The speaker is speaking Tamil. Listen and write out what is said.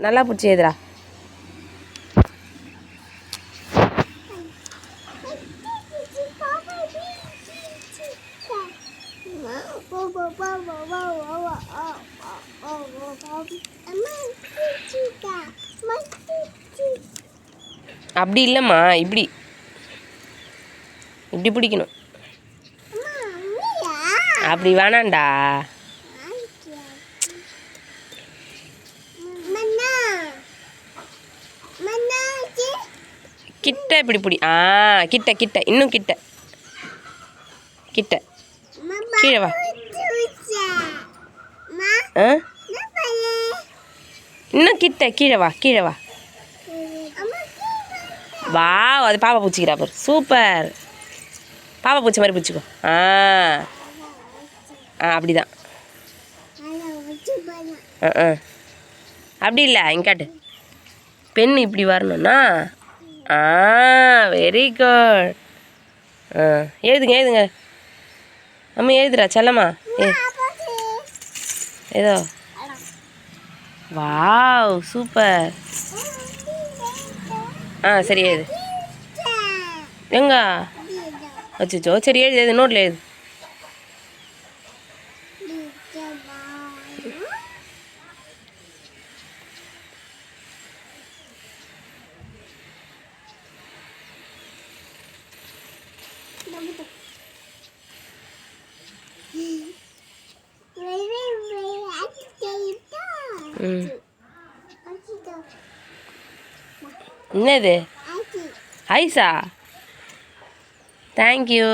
நல்லா பிடிச்சி எதுரா அப்படி இல்லைம்மா, இப்படி இப்படி பிடிக்கணும். அப்படி வேணாண்டா. கிட்ட இப்படி பிடி. கிட்ட கிட்ட இன்னும் கிட்ட கிட்ட கீழே வா. இன்னும் கிட்ட கீழே வா, கீழே வா. வா, அது பாப்பா பூச்சிக்கிறா பாரு. சூப்பர். பாப்பா பூச்சி மாதிரி பூச்சிக்கோ. அப்படிதான். அப்படி இல்லை, இங்கே காட்டு. பெண் இப்படி வரணும்னா வெரி குட். எழுதுங்க எழுதுங்க. அம்மா எழுதுடா செல்லம்மா. ஏதோ வாவ் சூப்பர். சரி எழுது. எங்க வச்சுச்சோ. சரி எழுது எழுது, நோட்டில் எழுது. என்னது ஐஸா? தேங்க்யூ.